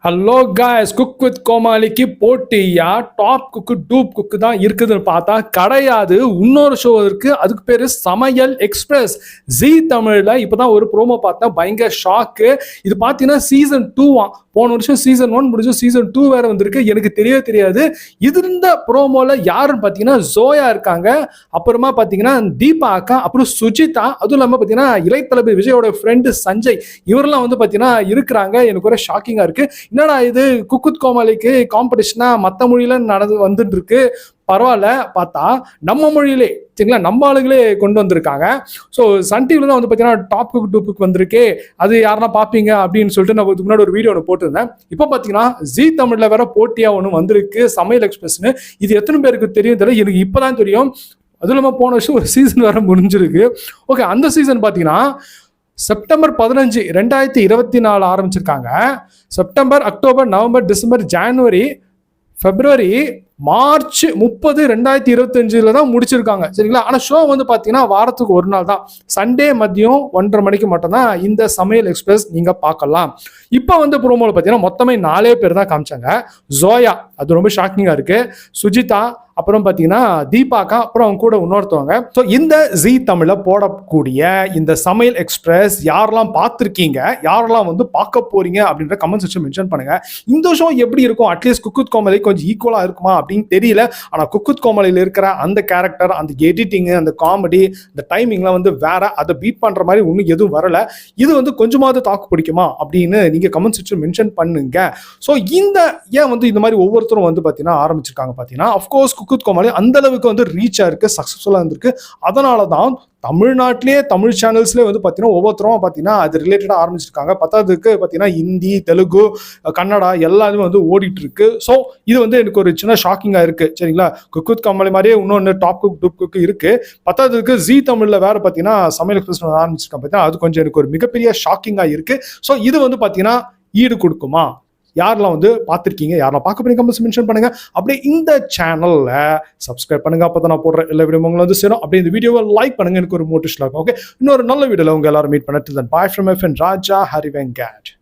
Hello guys, cook with கோமாளிக்கு போட்டியா top குக்கு dupe குக்கு தான் இருக்குதுன்னு பார்த்தா கிடையாது. இன்னொரு ஷோ இருக்கு, அதுக்கு பேரு சமையல் எக்ஸ்பிரஸ். ஜி தமிழ்ல இப்பதான் ஒரு ப்ரோமோ பார்த்தேன், பயங்கர ஷாக்கு. இது பார்த்தீங்கன்னா சீசன் 2. போன வருஷம் சீசன் 1 முடிஞ்சு சீசன் 2 வேற வந்திருக்கு. எனக்கு தெரியவே தெரியாது. இது இருந்த ப்ரோமோல யாருன்னு பார்த்தீங்கன்னா ஜோயா இருக்காங்க, அப்புறமா பார்த்தீங்கன்னா தீபா அக்கா, அப்புறம் சுஜிதா, அதுவும் இல்லாமல் பார்த்தீங்கன்னா இளையதளபதி விஜயோட ஃப்ரெண்டு சஞ்சய், இவரெல்லாம் வந்து பார்த்தீங்கன்னா இருக்கிறாங்க. எனக்கு ஒரு ஷாக்கிங்கா இருக்கு. என்னடா இது குக்குத் கோமாளிக்கு காம்படிஷனா மற்ற மொழியில நடந்து வந்துட்டு இருக்கு, பரவாயில்ல. பார்த்தா நம்ம மொழியிலே சரிங்களா, நம்ம ஆளுகளே கொண்டு வந்திருக்காங்க. ஸோ சன் டிவில தான் வந்து பார்த்தீங்கன்னா டாப் குக் டூ குக் வந்திருக்கு. அது யாரெல்லாம் பார்ப்பீங்க அப்படின்னு சொல்லிட்டு நான் இதுக்கு முன்னாடி ஒரு வீடியோ ஒன்று போட்டிருந்தேன். இப்போ பார்த்தீங்கன்னா ஜி தமிழ்ல வேற போட்டியா ஒன்று வந்திருக்கு, சமையல் எக்ஸ்பிரஸ்னு. இது எத்தனை பேருக்கு தெரியும் தெரியல, எனக்கு இப்போதான் தெரியும். அதுவும் இல்லாமல் போன வருஷம் ஒரு சீசன் வேற முடிஞ்சிருக்கு. ஓகே, அந்த சீசன் பார்த்தீங்கன்னா செப்டம்பர் 15, 2024 ஆரம்பிச்சிருக்காங்க. செப்டம்பர், அக்டோபர், நவம்பர், டிசம்பர், ஜனவரி, பிப்ரவரி, மார்ச் 30, 2025 தான் முடிச்சிருக்காங்க சரிங்களா. ஆனால் ஷோ வந்து பார்த்தீங்கன்னா வாரத்துக்கு ஒரு நாள் தான், சண்டே மதியம் 1:30 மணிக்கு மட்டும்தான் இந்த சமையல் எக்ஸ்பிரஸ் நீங்கள் பார்க்கலாம். இப்போ வந்து ப்ரோமோவில் பார்த்தீங்கன்னா மொத்தமே 4 பேர் தான் காமிச்சாங்க. ஜோயா, அது ரொம்ப ஷாக்கிங்காக இருக்கு. சுஜிதா, அப்புறம் பார்த்தீங்கன்னா தீபாக்கா, அப்புறம் அவங்க கூட இன்னொருத்தவங்க. ஸோ இந்த ஜி தமிழில் போடக்கூடிய இந்த சமையல் எக்ஸ்பிரஸ் யாரெல்லாம் பார்த்துருக்கீங்க, யாரெல்லாம் வந்து பார்க்க போறீங்க அப்படின்ற கமெண்ட் செக்ஷன் மென்ஷன் பண்ணுங்க. இந்த ஷோ எப்படி இருக்கும், அட்லீஸ்ட் குக்குத் கோமாளி கொஞ்சம் ஈக்குவலாக இருக்குமா அப்படின்னு தெரியல. ஆனால் குக்குத் கோமாளியில் இருக்கிற அந்த கேரக்டர், அந்த எடிட்டிங்கு, அந்த காமெடி, இந்த டைமிங்லாம் வந்து வேற, அதை பீட் பண்ணுற மாதிரி ஒன்றும் எதுவும் வரல. இது வந்து கொஞ்சமாவது தாக்கு பிடிக்குமா அப்படின்னு நீங்கள் கமெண்ட் செக்ஷன் மென்ஷன் பண்ணுங்க. ஸோ இந்த ஏன் வந்து இந்த மாதிரி ஒவ்வொருத்தரும் வந்து பார்த்தீங்கன்னா ஆரம்பிச்சிருக்காங்க பார்த்தீங்கன்னா, அஃப்கோர்ஸ் குக்குத் கோமாளி அந்த அளவுக்கு வந்து ரீச் ஆயிருக்கு, சக்ஸஸ்ஃபுல்லாக இருந்திருக்கு. அதனால தான் தமிழ்நாட்டிலேயே தமிழ் சேனல்ஸ்லேயே வந்து பார்த்தீங்கன்னா ஒவ்வொருத்தரும் பார்த்தீங்கன்னா அது ரிலேட்டடாக ஆரம்பிச்சிருக்காங்க. பத்தாவதுக்கு பார்த்தீங்கன்னா ஹிந்தி, தெலுங்கு, கன்னடா எல்லாருமே வந்து ஓடிட்டு இருக்கு. ஸோ இது வந்து எனக்கு ஒரு சின்ன ஷாக்கிங்காக இருக்கு சரிங்களா. குக்குத் கோமாளி மாதிரியே இன்னொன்று டாப் குக் டூப் குக் இருக்கு. பத்தாவதுக்கு ஜி தமிழில் வேற பார்த்தீங்கன்னா சமையல் எக்ஸ்பிரஸ் ஆரம்பிச்சிருக்காங்க பார்த்தீங்கன்னா, அது கொஞ்சம் எனக்கு ஒரு மிகப்பெரிய ஷாக்கிங்காக இருக்கு. ஸோ இது வந்து பார்த்தீங்கன்னா ஈடு கொடுக்குமா, யாரெல்லாம் வந்து பார்த்துருக்கீங்க, யாரெல்லாம் பார்க்க போறீங்க கமெண்ட்ஸ் மென்ஷன் பண்ணுங்க. அப்படியே இந்த சேனல்ல சப்ஸ்கிரைப் பண்ணுங்க, அப்பதான் நான் போடுற எல்லா வீடியோ உங்களை வந்து சேரும். அப்படியே இந்த வீடியோவை லைக் பண்ணுங்க, எனக்கு ஒரு மோட்டிவேஷன் இருக்கும். ஓகே, இன்னொரு நல்ல வீடியோல உங்க எல்லாரும் மீட் பண்ண. Till then, bye from my friend Raja Hari Venkat.